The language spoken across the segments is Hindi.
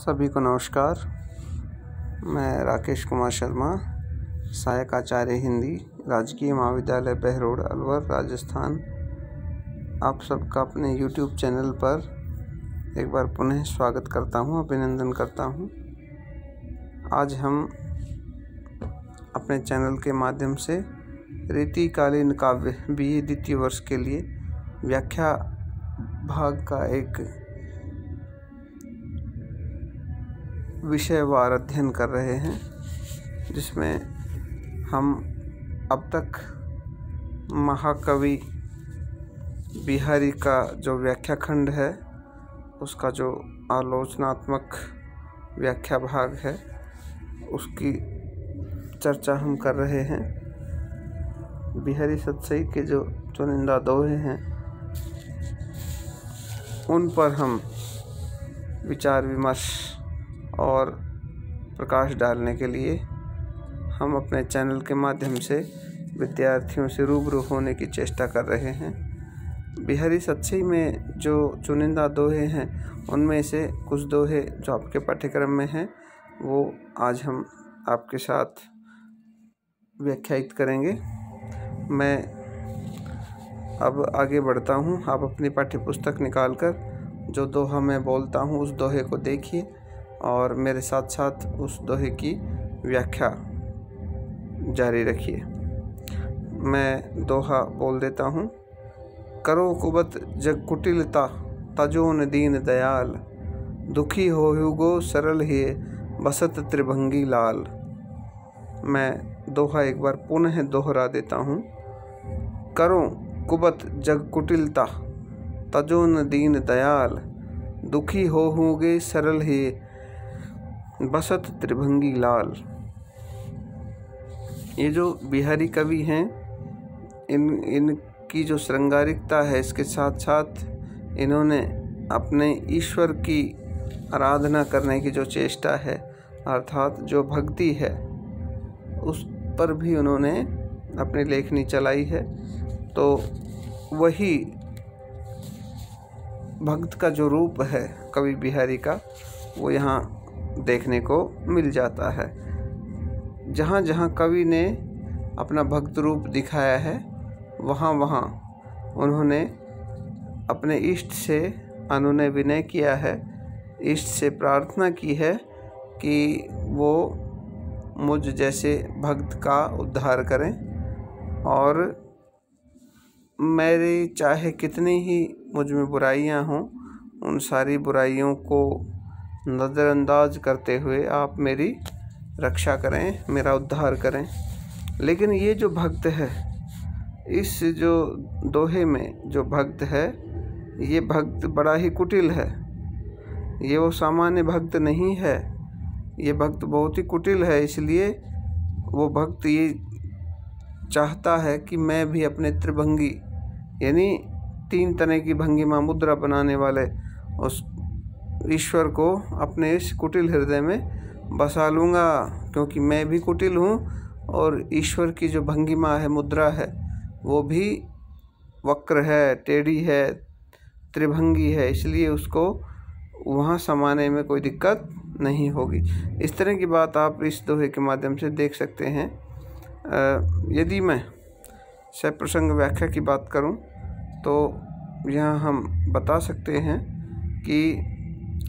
सभी को नमस्कार। मैं राकेश कुमार शर्मा, सहायक आचार्य हिंदी, राजकीय महाविद्यालय बहरोड, अलवर, राजस्थान। आप सबका अपने YouTube चैनल पर एक बार पुनः स्वागत करता हूं, अभिनंदन करता हूं। आज हम अपने चैनल के माध्यम से रीतिकालीन काव्य BA द्वितीय वर्ष के लिए व्याख्या भाग का एक विषयवार अध्ययन कर रहे हैं, जिसमें हम अब तक महाकवि बिहारी का जो व्याख्या खंड है, उसका जो आलोचनात्मक व्याख्या भाग है, उसकी चर्चा हम कर रहे हैं। बिहारी सतसई के जो चुनिंदा दोहे हैं, उन पर हम विचार विमर्श और प्रकाश डालने के लिए हम अपने चैनल के माध्यम से विद्यार्थियों से रूबरू होने की चेष्टा कर रहे हैं। बिहारी सतसई में जो चुनिंदा दोहे हैं, उनमें से कुछ दोहे जो आपके पाठ्यक्रम में हैं, वो आज हम आपके साथ व्याख्यायित करेंगे। मैं अब आगे बढ़ता हूँ। आप अपनी पाठ्यपुस्तक निकालकर जो दोहा मैं बोलता हूँ, उस दोहे को देखिए और मेरे साथ साथ उस दोहे की व्याख्या जारी रखिए। मैं दोहा बोल देता हूँ। करो कुबत जग कुटिलता, तजोन दीन दयाल, दुखी होहुगो सरल ही बसत त्रिभंगी लाल। मैं दोहा एक बार पुनः दोहरा देता हूँ। करो कुबत जग कुटिलता, तजोन दीन दयाल, दुखी होहुगे सरल ही बसत त्रिभंगी लाल। ये जो बिहारी कवि हैं, इनकी जो श्रृंगारिकता है, इसके साथ साथ इन्होंने अपने ईश्वर की आराधना करने की जो चेष्टा है, अर्थात जो भक्ति है, उस पर भी उन्होंने अपनी लेखनी चलाई है। तो वही भक्त का जो रूप है कवि बिहारी का, वो यहाँ देखने को मिल जाता है। जहाँ जहाँ कवि ने अपना भक्त रूप दिखाया है, वहाँ वहाँ उन्होंने अपने इष्ट से अनुनय विनय किया है, इष्ट से प्रार्थना की है कि वो मुझ जैसे भक्त का उद्धार करें, और मेरी चाहे कितनी ही मुझ में बुराइयां हों, उन सारी बुराइयों को नज़रअंदाज करते हुए आप मेरी रक्षा करें, मेरा उद्धार करें। लेकिन ये जो भक्त है, इस जो दोहे में जो भक्त है, ये भक्त बड़ा ही कुटिल है। ये वो सामान्य भक्त नहीं है, ये भक्त बहुत ही कुटिल है। इसलिए वो भक्त ये चाहता है कि मैं भी अपने त्रिभंगी, यानी 3 तरह की भंगिमा मुद्रा बनाने वाले उस ईश्वर को अपने इस कुटिल हृदय में बसा लूँगा, क्योंकि मैं भी कुटिल हूँ और ईश्वर की जो भंगिमा है, मुद्रा है, वो भी वक्र है, टेढ़ी है, त्रिभंगी है। इसलिए उसको वहाँ समाने में कोई दिक्कत नहीं होगी। इस तरह की बात आप इस दोहे के माध्यम से देख सकते हैं। यदि मैं सप्रसंग व्याख्या की बात करूं, तो यहाँ हम बता सकते हैं कि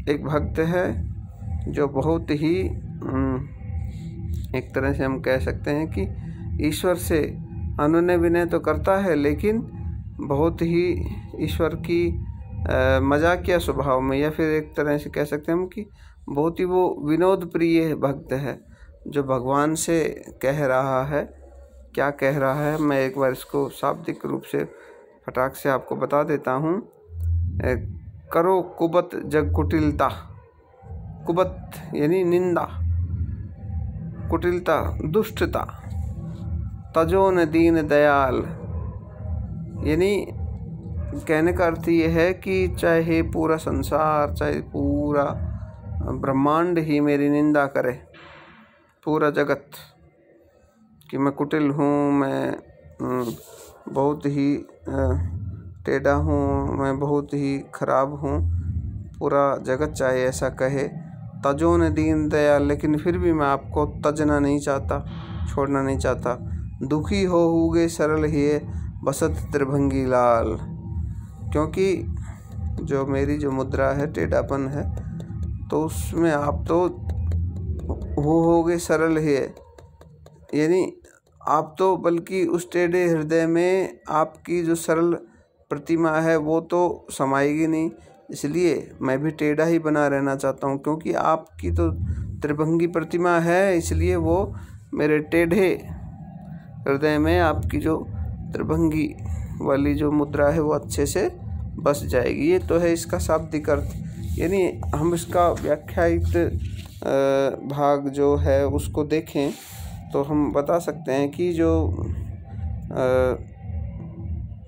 एक भक्त है जो बहुत ही एक तरह से हम कह सकते हैं कि ईश्वर से अनुनय विनय तो करता है, लेकिन बहुत ही ईश्वर की मजाकिया स्वभाव में, या फिर एक तरह से कह सकते हैं हम कि बहुत ही वो विनोद प्रिय भक्त है, जो भगवान से कह रहा है। क्या कह रहा है, मैं एक बार इसको शाब्दिक रूप से फटाक से आपको बता देता हूँ। करो कुबत जग कुटिलता, कुबत यानी निंदा, कुटिलता दुष्टता, तजोन दीन दयाल, यानी कहने का अर्थ ये है कि चाहे पूरा संसार, चाहे पूरा ब्रह्मांड ही मेरी निंदा करे, पूरा जगत, कि मैं कुटिल हूँ, मैं बहुत ही टेढ़ा हूँ, मैं बहुत ही खराब हूँ, पूरा जगत चाहे ऐसा कहे, तजो न दीन दयाल, लेकिन फिर भी मैं आपको तजना नहीं चाहता, छोड़ना नहीं चाहता। दुखी होगे सरल ही बसत त्रिभंगी लाल, क्योंकि जो मेरी जो मुद्रा है टेढ़ापन है, तो उसमें आप तो होगे सरल ही, यानी आप तो बल्कि उस टेढ़े हृदय में आपकी जो सरल प्रतिमा है वो तो समाएगी नहीं, इसलिए मैं भी टेढ़ा ही बना रहना चाहता हूँ। क्योंकि आपकी तो त्रिभंगी प्रतिमा है, इसलिए वो मेरे टेढ़े हृदय में आपकी जो त्रिभंगी वाली जो मुद्रा है वो अच्छे से बस जाएगी। ये तो है इसका शाब्दिक अर्थ। यानी हम इसका व्याख्यायित भाग जो है उसको देखें तो हम बता सकते हैं कि जो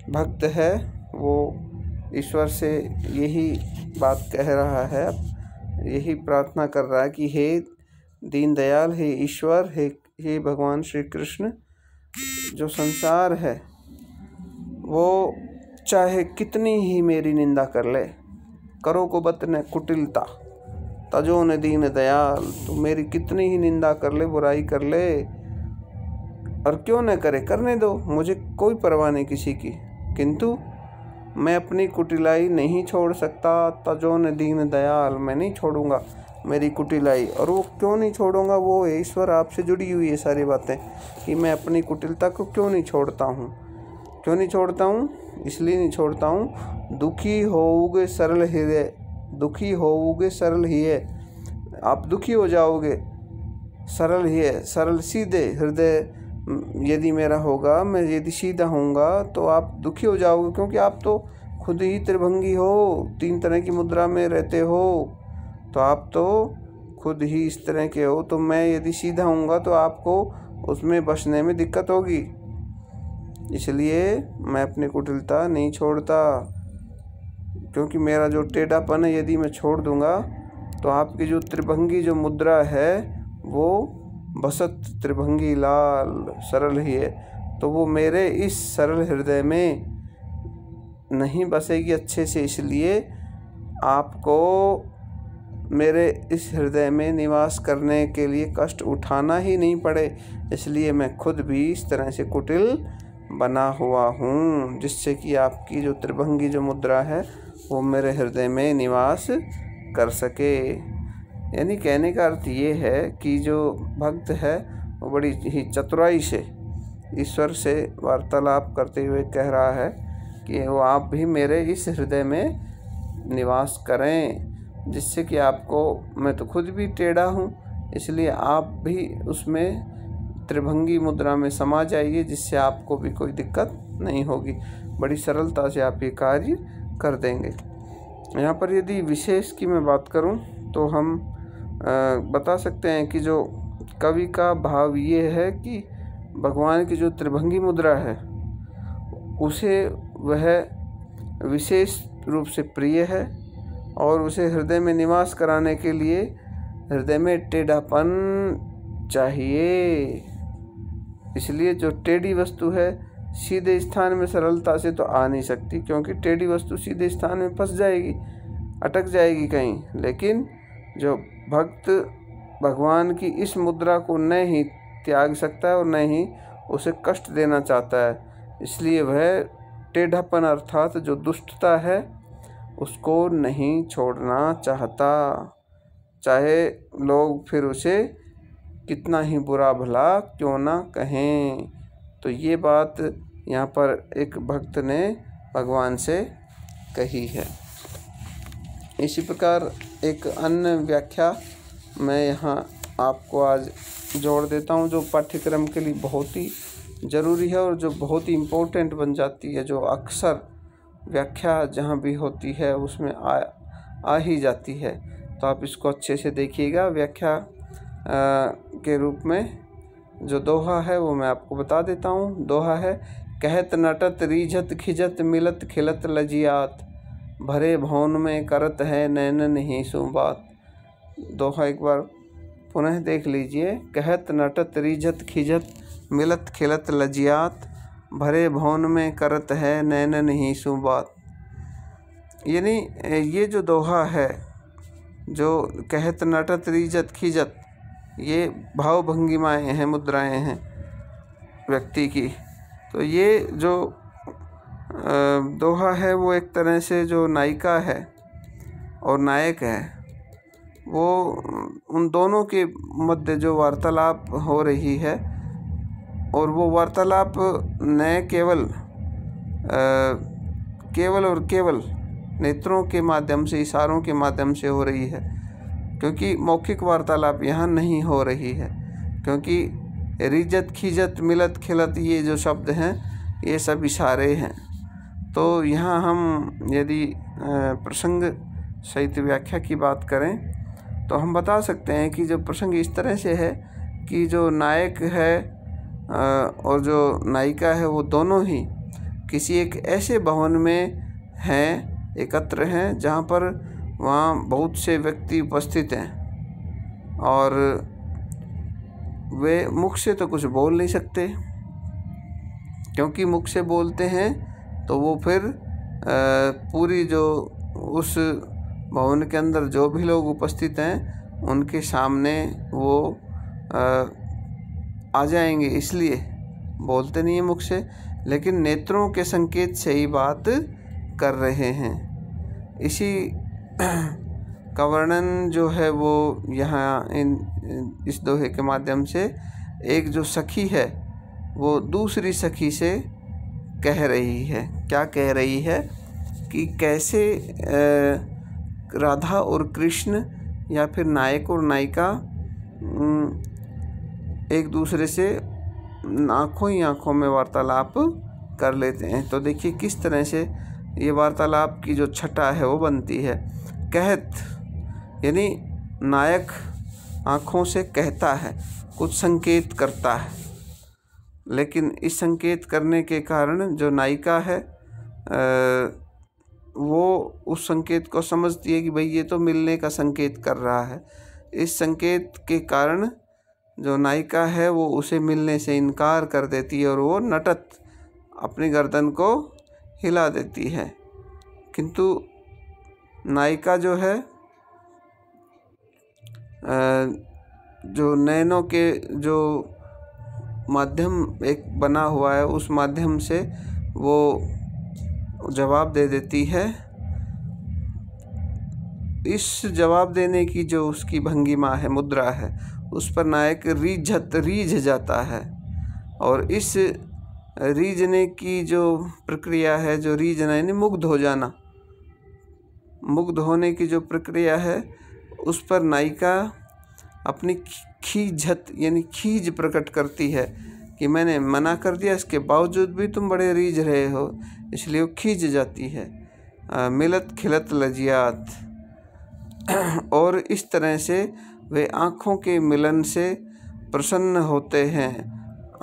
भक्त है वो ईश्वर से यही बात कह रहा है, यही प्रार्थना कर रहा है कि हे दीनदयाल, हे ईश्वर, हे भगवान श्री कृष्ण, जो संसार है वो चाहे कितनी ही मेरी निंदा कर ले, करो को बत न कुटिलता, तजो न दीन दयाल, तो मेरी कितनी ही निंदा कर ले, बुराई कर ले, और क्यों न करे, करने दो, मुझे कोई परवाह नहीं किसी की, किंतु मैं अपनी कुटिलाई नहीं छोड़ सकता। तजो न दीन दयाल, मैं नहीं छोड़ूंगा मेरी कुटिलाई। और वो क्यों नहीं छोड़ूंगा, वो ईश्वर आपसे जुड़ी हुई है सारी बातें, कि मैं अपनी कुटिलता को क्यों नहीं छोड़ता हूँ। क्यों नहीं छोड़ता हूँ, इसलिए नहीं छोड़ता हूँ, दुखी होओगे सरल हृदय, दुखी होओगे सरल ही है, आप दुखी हो जाओगे, सरल ही है, सरल सीधे हृदय यदि मेरा होगा, मैं यदि सीधा होऊंगा तो आप दुखी हो जाओगे, क्योंकि आप तो खुद ही त्रिभंगी हो, 3 तरह की मुद्रा में रहते हो, तो आप तो खुद ही इस तरह के हो। तो मैं यदि सीधा होऊंगा तो आपको उसमें बचने में दिक्कत होगी, इसलिए मैं अपनी कुटिलता नहीं छोड़ता। क्योंकि मेरा जो टेढ़ापन है यदि मैं छोड़ दूंगा तो आपकी जो त्रिभंगी जो मुद्रा है वो बसत त्रिभंगी लाल, सरल ही है, तो वो मेरे इस सरल हृदय में नहीं बसेगी अच्छे से, इसलिए आपको मेरे इस हृदय में निवास करने के लिए कष्ट उठाना ही नहीं पड़े, इसलिए मैं खुद भी इस तरह से कुटिल बना हुआ हूँ, जिससे कि आपकी जो त्रिभंगी जो मुद्रा है वो मेरे हृदय में निवास कर सके। यानी कहने का अर्थ ये है कि जो भक्त है वो बड़ी ही चतुराई से ईश्वर से वार्तालाप करते हुए कह रहा है कि वो आप भी मेरे इस हृदय में निवास करें, जिससे कि आपको, मैं तो खुद भी टेढ़ा हूँ, इसलिए आप भी उसमें त्रिभंगी मुद्रा में समा जाइए, जिससे आपको भी कोई दिक्कत नहीं होगी, बड़ी सरलता से आप ये कार्य कर देंगे। यहाँ पर यदि विशेष की मैं बात करूँ तो हम बता सकते हैं कि जो कवि का भाव ये है कि भगवान की जो त्रिभंगी मुद्रा है उसे वह विशेष रूप से प्रिय है, और उसे हृदय में निवास कराने के लिए हृदय में टेढ़ापन चाहिए। इसलिए जो टेढ़ी वस्तु है सीधे स्थान में सरलता से तो आ नहीं सकती, क्योंकि टेढ़ी वस्तु सीधे स्थान में फंस जाएगी, अटक जाएगी कहीं। लेकिन जो भक्त भगवान की इस मुद्रा को न ही त्याग सकता है और न ही उसे कष्ट देना चाहता है, इसलिए वह टेढ़ापन अर्थात जो दुष्टता है उसको नहीं छोड़ना चाहता, चाहे लोग फिर उसे कितना ही बुरा भला क्यों ना कहें। तो ये बात यहाँ पर एक भक्त ने भगवान से कही है। इसी प्रकार एक अन्य व्याख्या मैं यहाँ आपको आज जोड़ देता हूँ, जो पाठ्यक्रम के लिए बहुत ही ज़रूरी है और जो बहुत ही इम्पोर्टेंट बन जाती है, जो अक्सर व्याख्या जहाँ भी होती है उसमें आ ही जाती है। तो आप इसको अच्छे से देखिएगा। व्याख्या के रूप में जो दोहा है वो मैं आपको बता देता हूँ। दोहा है, कहत नटत रीझत खिजत मिलत खिलत लजियात, भरे भवन में करत है नैनन ही सो बात। दोहा एक बार पुनः देख लीजिए। कहत नटत रीझत खिजत मिलत खिलत लजियात, भरे भवन में करत है नैनन ही सो बात। यानी ये जो दोहा है, जो कहत नटत रीजत खीजत, ये भाव भंगिमाएँ हैं, मुद्राएँ हैं व्यक्ति की। तो ये जो दोहा है वो एक तरह से जो नायिका है और नायक है, वो उन दोनों के मध्य जो वार्तालाप हो रही है, और वो वार्तालाप न केवल और केवल नेत्रों के माध्यम से, इशारों के माध्यम से हो रही है, क्योंकि मौखिक वार्तालाप यहाँ नहीं हो रही है। क्योंकि रिजत खिजत मिलत खिलत ये जो शब्द हैं ये सब इशारे हैं। तो यहाँ हम यदि प्रसंग सहित व्याख्या की बात करें तो हम बता सकते हैं कि जो प्रसंग इस तरह से है कि जो नायक है और जो नायिका है वो दोनों ही किसी एक ऐसे भवन में हैं, एकत्र हैं, जहाँ पर वहाँ बहुत से व्यक्ति उपस्थित हैं और वे मुख से तो कुछ बोल नहीं सकते, क्योंकि मुख से बोलते हैं तो वो फिर पूरी जो उस भवन के अंदर जो भी लोग उपस्थित हैं उनके सामने वो आ जाएंगे, इसलिए बोलते नहीं हैं मुख से, लेकिन नेत्रों के संकेत से ही बात कर रहे हैं। इसी का वर्णन जो है वो यहाँ इस दोहे के माध्यम से एक जो सखी है वो दूसरी सखी से कह रही है। क्या कह रही है कि कैसे राधा और कृष्ण या फिर नायक और नायिका एक दूसरे से आँखों ही आँखों में वार्तालाप कर लेते हैं। तो देखिए किस तरह से ये वार्तालाप की जो छटा है वो बनती है। कहत यानी नायक आँखों से कहता है, कुछ संकेत करता है, लेकिन इस संकेत करने के कारण जो नायिका है वो उस संकेत को समझती है कि भाई ये तो मिलने का संकेत कर रहा है। इस संकेत के कारण जो नायिका है वो उसे मिलने से इनकार कर देती है और वो नटत अपनी गर्दन को हिला देती है। किंतु नायिका जो है जो नैनों के जो माध्यम एक बना हुआ है उस माध्यम से वो जवाब दे देती है। इस जवाब देने की जो उसकी भंगिमा है, मुद्रा है, उस पर नायक रीझ जाता है। और इस रीझने की जो प्रक्रिया है, जो रीझना यानी मुग्ध हो जाना, मुग्ध होने की जो प्रक्रिया है उस पर नायिका अपनी खीझत यानी खीज प्रकट करती है कि मैंने मना कर दिया, इसके बावजूद भी तुम बड़े रीझ रहे हो, इसलिए वो खींच जाती है। मिलत खिलत लजियात, और इस तरह से वे आँखों के मिलन से प्रसन्न होते हैं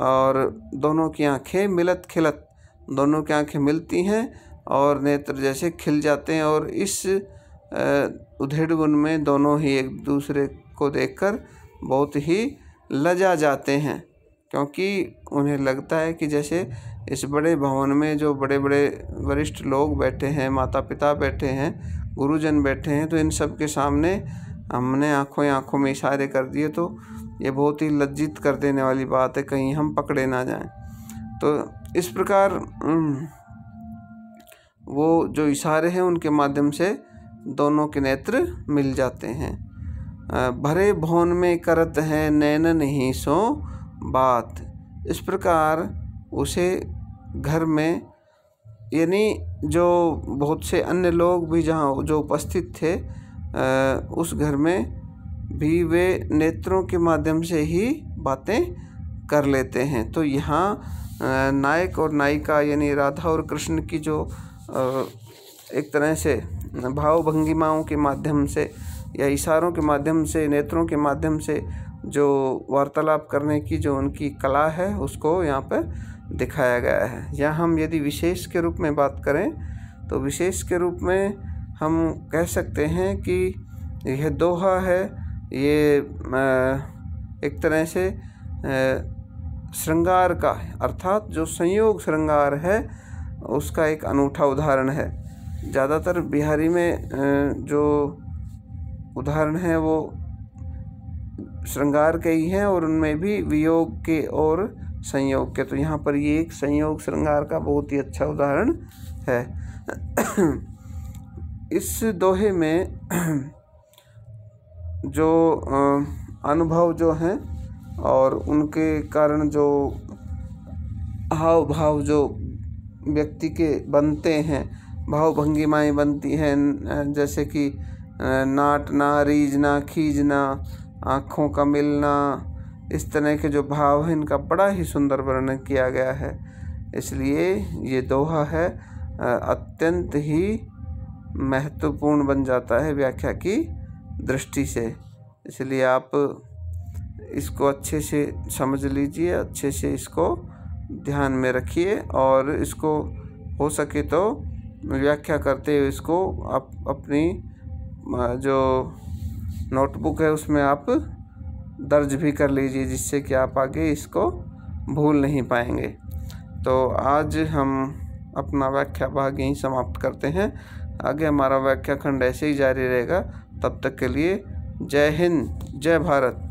और दोनों की आँखें मिलत खिलत, दोनों की आँखें मिलती हैं और नेत्र जैसे खिल जाते हैं। और इस उधेड़ गुण में दोनों ही एक दूसरे को देखकर बहुत ही लजा जाते हैं, क्योंकि उन्हें लगता है कि जैसे इस बड़े भवन में जो बड़े बड़े वरिष्ठ लोग बैठे हैं, माता पिता बैठे हैं, गुरुजन बैठे हैं, तो इन सब के सामने हमने आँखों में इशारे कर दिए, तो ये बहुत ही लज्जित कर देने वाली बात है, कहीं हम पकड़े ना जाएं। तो इस प्रकार वो जो इशारे हैं उनके माध्यम से दोनों के नेत्र मिल जाते हैं। भरे भवन में करत हैं नैन नहीं सो बात, इस प्रकार उसे घर में यानी जो बहुत से अन्य लोग भी जहाँ जो उपस्थित थे उस घर में भी वे नेत्रों के माध्यम से ही बातें कर लेते हैं। तो यहाँ नायक और नायिका यानी राधा और कृष्ण की जो एक तरह से भाव भंगिमाओं के माध्यम से या इशारों के माध्यम से, नेत्रों के माध्यम से जो वार्तालाप करने की जो उनकी कला है उसको यहाँ पर दिखाया गया है। या हम यदि विशेष के रूप में बात करें तो विशेष के रूप में हम कह सकते हैं कि यह दोहा है, ये एक तरह से श्रृंगार का अर्थात जो संयोग श्रृंगार है उसका एक अनूठा उदाहरण है। ज़्यादातर बिहारी में जो उदाहरण हैं वो श्रृंगार के ही हैं, और उनमें भी वियोग के और संयोग के। तो यहाँ पर ये एक संयोग श्रृंगार का बहुत ही अच्छा उदाहरण है। इस दोहे में जो अनुभव जो हैं और उनके कारण जो हाव भाव जो व्यक्ति के बनते हैं, भाव भंगिमाएँ बनती हैं, जैसे कि नाटना, रीझना, खींचना, आँखों का मिलना, इस तरह के जो भाव हैं इनका बड़ा ही सुंदर वर्णन किया गया है। इसलिए ये दोहा है अत्यंत ही महत्वपूर्ण बन जाता है व्याख्या की दृष्टि से। इसलिए आप इसको अच्छे से समझ लीजिए, अच्छे से इसको ध्यान में रखिए, और इसको हो सके तो व्याख्या करते हुए इसको आप अपनी जो नोटबुक है उसमें आप दर्ज भी कर लीजिए, जिससे कि आप आगे इसको भूल नहीं पाएंगे। तो आज हम अपना व्याख्या भाग यहीं समाप्त करते हैं। आगे हमारा व्याख्या खंड ऐसे ही जारी रहेगा। तब तक के लिए जय हिंद, जय भारत।